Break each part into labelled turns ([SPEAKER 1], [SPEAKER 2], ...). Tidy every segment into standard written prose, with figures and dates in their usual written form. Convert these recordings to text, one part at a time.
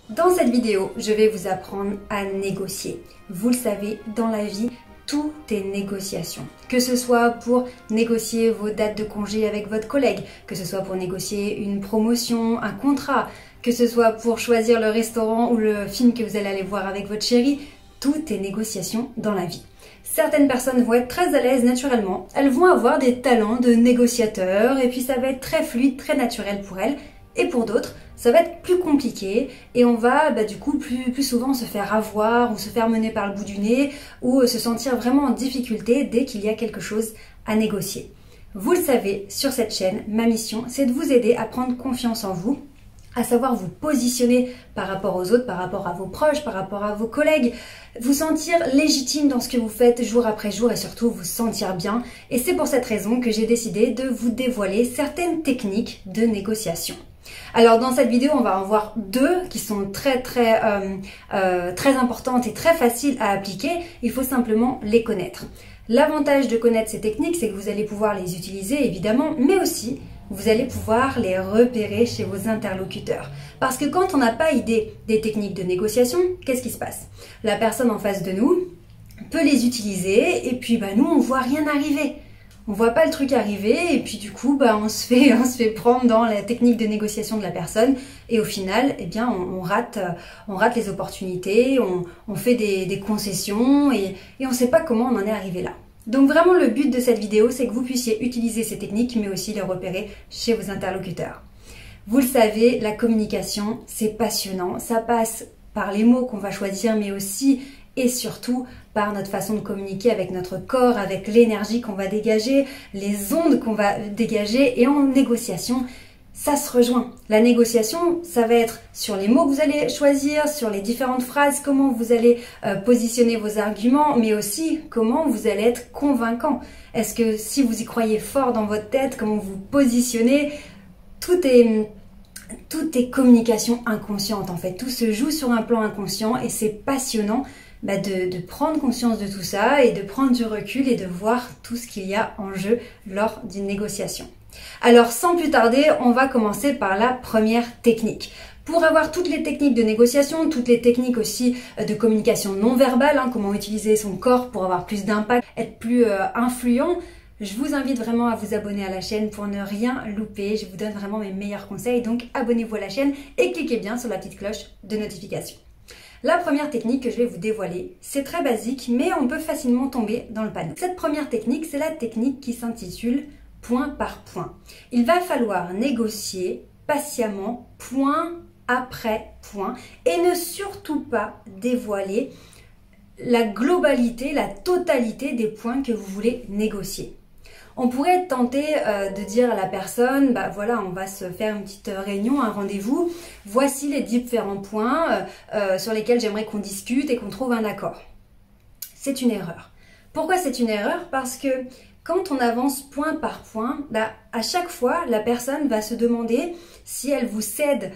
[SPEAKER 1] Dans cette vidéo, je vais vous apprendre à négocier. Vous le savez, dans la vie, tout est négociation. Que ce soit pour négocier vos dates de congé avec votre collègue, que ce soit pour négocier une promotion, un contrat, que ce soit pour choisir le restaurant ou le film que vous allez aller voir avec votre chérie, tout est négociation dans la vie. Certaines personnes vont être très à l'aise naturellement, elles vont avoir des talents de négociateur et puis ça va être très fluide, très naturel pour elles. Et pour d'autres, ça va être plus compliqué et on va du coup plus souvent se faire avoir ou se faire mener par le bout du nez ou se sentir vraiment en difficulté dès qu'il y a quelque chose à négocier. Vous le savez, sur cette chaîne, ma mission, c'est de vous aider à prendre confiance en vous, à savoir vous positionner par rapport aux autres, par rapport à vos proches, par rapport à vos collègues, vous sentir légitime dans ce que vous faites jour après jour et surtout vous sentir bien. Et c'est pour cette raison que j'ai décidé de vous dévoiler certaines techniques de négociation. Alors dans cette vidéo, on va en voir deux qui sont très importantes et très faciles à appliquer. Il faut simplement les connaître. L'avantage de connaître ces techniques, c'est que vous allez pouvoir les utiliser évidemment, mais aussi vous allez pouvoir les repérer chez vos interlocuteurs. Parce que quand on n'a pas idée des techniques de négociation, qu'est-ce qui se passe? La personne en face de nous peut les utiliser et puis nous on voit rien arriver. On voit pas le truc arriver et puis du coup on se fait prendre dans la technique de négociation de la personne et au final on rate les opportunités, on fait des concessions et on sait pas comment on en est arrivé là. Donc vraiment le but de cette vidéo, c'est que vous puissiez utiliser ces techniques mais aussi les repérer chez vos interlocuteurs. Vous le savez, la communication c'est passionnant, ça passe par les mots qu'on va choisir mais aussi et surtout par notre façon de communiquer avec notre corps, avec l'énergie qu'on va dégager, les ondes qu'on va dégager et en négociation, ça se rejoint. La négociation, ça va être sur les mots que vous allez choisir, sur les différentes phrases, comment vous allez positionner vos arguments, mais aussi comment vous allez être convaincant. Est-ce que si vous y croyez fort dans votre tête, comment vous positionnez, tout est communication inconsciente en fait. Tout se joue sur un plan inconscient et c'est passionnant de prendre conscience de tout ça et de prendre du recul et de voir tout ce qu'il y a en jeu lors d'une négociation. Alors sans plus tarder, on va commencer par la première technique. Pour avoir toutes les techniques de négociation, toutes les techniques aussi de communication non verbale, comment utiliser son corps pour avoir plus d'impact, être plus influent, je vous invite vraiment à vous abonner à la chaîne pour ne rien louper. Je vous donne vraiment mes meilleurs conseils, donc abonnez-vous à la chaîne et cliquez bien sur la petite cloche de notification. La première technique que je vais vous dévoiler, c'est très basique, mais on peut facilement tomber dans le panneau. Cette première technique, c'est la technique qui s'intitule point par point. Il va falloir négocier patiemment, point après point, et ne surtout pas dévoiler la globalité, la totalité des points que vous voulez négocier. On pourrait être tenté de dire à la personne, voilà, on va se faire une petite réunion, un rendez-vous. Voici les différents points sur lesquels j'aimerais qu'on discute et qu'on trouve un accord. C'est une erreur. Pourquoi c'est une erreur? Parce que quand on avance point par point, à chaque fois, la personne va se demander si elle vous cède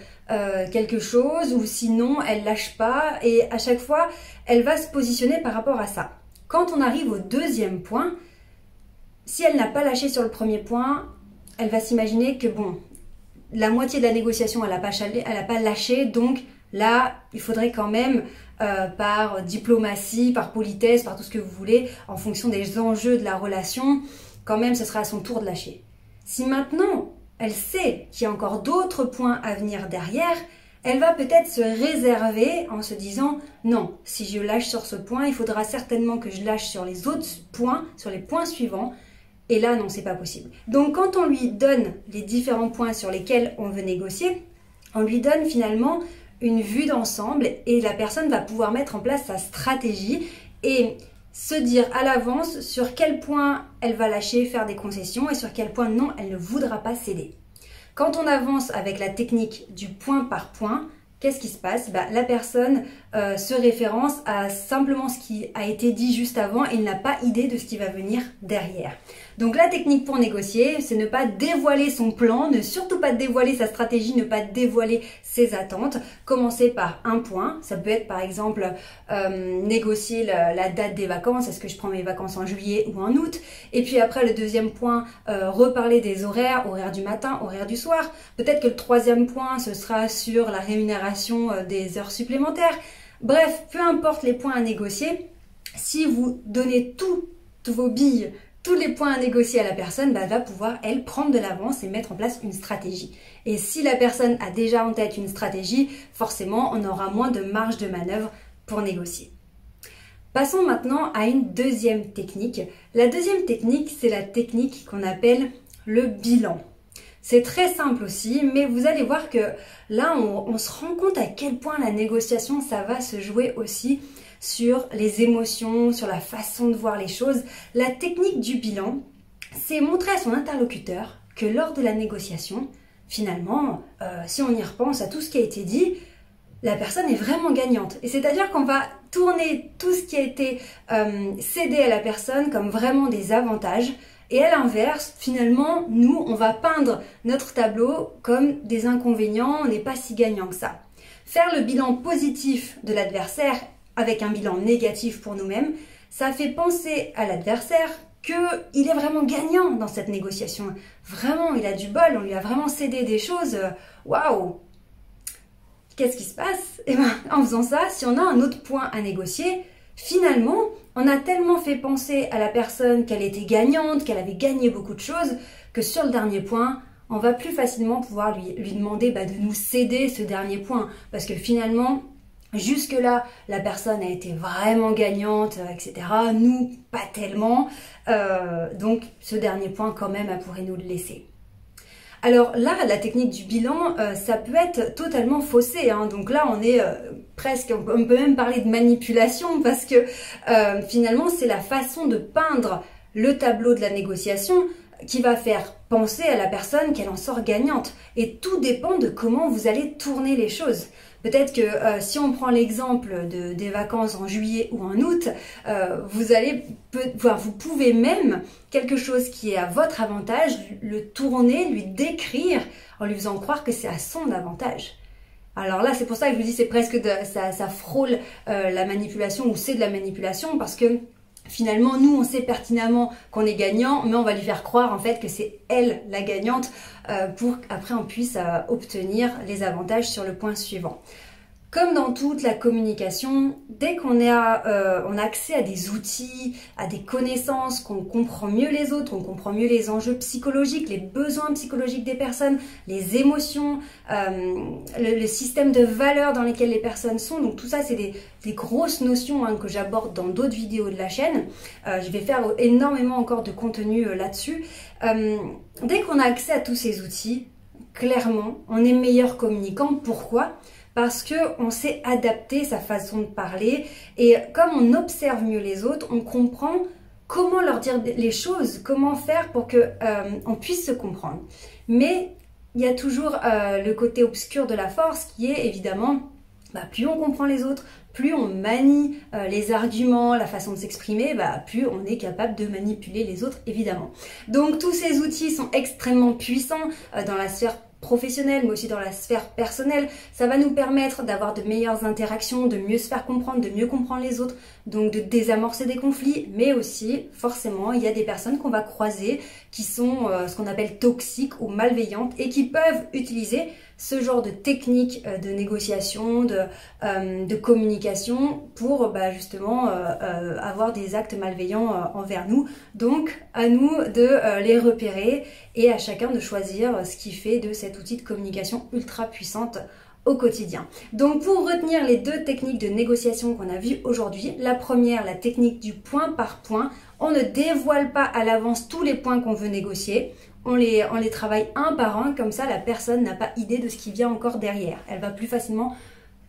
[SPEAKER 1] quelque chose ou sinon elle lâche pas. Et à chaque fois, elle va se positionner par rapport à ça. Quand on arrive au deuxième point, si elle n'a pas lâché sur le premier point, elle va s'imaginer que la moitié de la négociation, elle n'a pas lâché, donc là, il faudrait quand même, par diplomatie, par politesse, par tout ce que vous voulez, en fonction des enjeux de la relation, quand même, ce sera à son tour de lâcher. Si maintenant, elle sait qu'il y a encore d'autres points à venir derrière, elle va peut-être se réserver en se disant « Non, si je lâche sur ce point, il faudra certainement que je lâche sur les autres points, sur les points suivants. » Et là, non, c'est pas possible. Donc, quand on lui donne les différents points sur lesquels on veut négocier, on lui donne finalement une vue d'ensemble et la personne va pouvoir mettre en place sa stratégie et se dire à l'avance sur quel point elle va lâcher, faire des concessions et sur quel point non, elle ne voudra pas céder. Quand on avance avec la technique du point par point, qu'est-ce qui se passe? La personne se référence à simplement ce qui a été dit juste avant et il n'a pas idée de ce qui va venir derrière. Donc la technique pour négocier, c'est ne pas dévoiler son plan, ne surtout pas dévoiler sa stratégie, ne pas dévoiler ses attentes. Commencer par un point, ça peut être par exemple négocier la date des vacances, est-ce que je prends mes vacances en juillet ou en août? Et puis après le deuxième point, reparler des horaires du matin, horaires du soir. Peut-être que le troisième point, ce sera sur la rémunération des heures supplémentaires. Bref, peu importe les points à négocier, si vous donnez toutes vos billes, tous les points à négocier à la personne, elle va pouvoir, elle, prendre de l'avance et mettre en place une stratégie. Et si la personne a déjà en tête une stratégie, forcément, on aura moins de marge de manœuvre pour négocier. Passons maintenant à une deuxième technique. La deuxième technique, c'est la technique qu'on appelle le bilan. C'est très simple aussi, mais vous allez voir que là, on se rend compte à quel point la négociation, ça va se jouer aussi sur les émotions, sur la façon de voir les choses. La technique du bilan, c'est montrer à son interlocuteur que lors de la négociation, finalement, si on y repense à tout ce qui a été dit, la personne est vraiment gagnante. Et c'est-à-dire qu'on va tourner tout ce qui a été cédé à la personne comme vraiment des avantages. Et à l'inverse, finalement, nous, on va peindre notre tableau comme des inconvénients, on n'est pas si gagnant que ça. Faire le bilan positif de l'adversaire avec un bilan négatif pour nous-mêmes, ça fait penser à l'adversaire qu'il est vraiment gagnant dans cette négociation. Vraiment, il a du bol, on lui a vraiment cédé des choses. Waouh! Qu'est-ce qui se passe? Eh ben, en faisant ça, si on a un autre point à négocier, finalement, on a tellement fait penser à la personne qu'elle était gagnante, qu'elle avait gagné beaucoup de choses, que sur le dernier point, on va plus facilement pouvoir lui demander de nous céder ce dernier point. Parce que finalement, jusque-là, la personne a été vraiment gagnante, etc. Nous, pas tellement. Donc, ce dernier point, quand même, elle pourrait nous le laisser. Alors là, la technique du bilan, ça peut être totalement faussé. Donc là, on est presque, on peut même parler de manipulation parce que finalement, c'est la façon de peindre le tableau de la négociation qui va faire penser à la personne qu'elle en sort gagnante. Et tout dépend de comment vous allez tourner les choses. Peut-être que si on prend l'exemple des vacances en juillet ou en août, vous pouvez même, quelque chose qui est à votre avantage, le tourner, lui décrire en lui faisant croire que c'est à son avantage. Alors là, c'est pour ça que je vous dis c'est presque ça frôle la manipulation ou c'est de la manipulation parce que finalement, nous, on sait pertinemment qu'on est gagnant, mais on va lui faire croire en fait que c'est elle la gagnante pour qu'après on puisse obtenir les avantages sur le point suivant. Comme dans toute la communication, dès qu'on a accès à des outils, à des connaissances, qu'on comprend mieux les autres, qu'on comprend mieux les enjeux psychologiques, les besoins psychologiques des personnes, les émotions, le système de valeurs dans lesquels les personnes sont. Donc tout ça, c'est des grosses notions que j'aborde dans d'autres vidéos de la chaîne. Je vais faire énormément encore de contenu là-dessus. Dès qu'on a accès à tous ces outils, clairement, on est meilleur communicant. Pourquoi ? Parce qu'on sait adapter sa façon de parler et comme on observe mieux les autres, on comprend comment leur dire les choses, comment faire pour qu'on puisse se comprendre. Mais il y a toujours le côté obscur de la force qui est évidemment, plus on comprend les autres, plus on manie les arguments, la façon de s'exprimer, plus on est capable de manipuler les autres évidemment. Donc tous ces outils sont extrêmement puissants dans la sphère professionnelle, mais aussi dans la sphère personnelle. Ça va nous permettre d'avoir de meilleures interactions, de mieux se faire comprendre, de mieux comprendre les autres, donc de désamorcer des conflits, mais aussi, forcément, il y a des personnes qu'on va croiser qui sont ce qu'on appelle toxiques ou malveillantes et qui peuvent utiliser ce genre de technique de négociation, de communication pour justement avoir des actes malveillants envers nous. Donc, à nous de les repérer et à chacun de choisir ce qui fait de cet outil de communication ultra puissante au quotidien. Donc pour retenir les deux techniques de négociation qu'on a vues aujourd'hui, la première, la technique du point par point, on ne dévoile pas à l'avance tous les points qu'on veut négocier, on les travaille un par un, comme ça la personne n'a pas idée de ce qui vient encore derrière, elle va plus facilement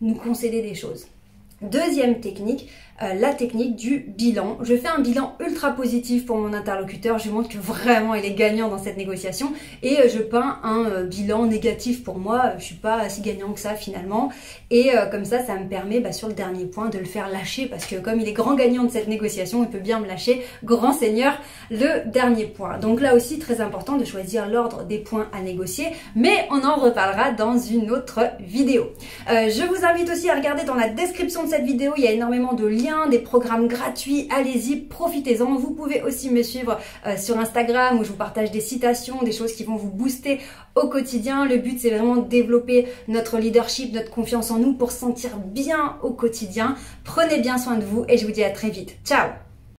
[SPEAKER 1] nous concéder des choses. Deuxième technique, la technique du bilan. Je fais un bilan ultra positif pour mon interlocuteur, je lui montre que vraiment il est gagnant dans cette négociation et je peins un bilan négatif pour moi, je suis pas si gagnant que ça finalement et comme ça me permet sur le dernier point de le faire lâcher parce que comme il est grand gagnant de cette négociation, il peut bien me lâcher, grand seigneur, le dernier point. Donc là aussi très important de choisir l'ordre des points à négocier, mais on en reparlera dans une autre vidéo. Je vous invite aussi à regarder dans la description de cette vidéo, il y a énormément de liens, des programmes gratuits, allez-y, profitez-en. Vous pouvez aussi me suivre sur Instagram où je vous partage des citations, des choses qui vont vous booster au quotidien. Le but c'est vraiment de développer notre leadership, notre confiance en nous pour se sentir bien au quotidien. Prenez bien soin de vous et je vous dis à très vite. Ciao!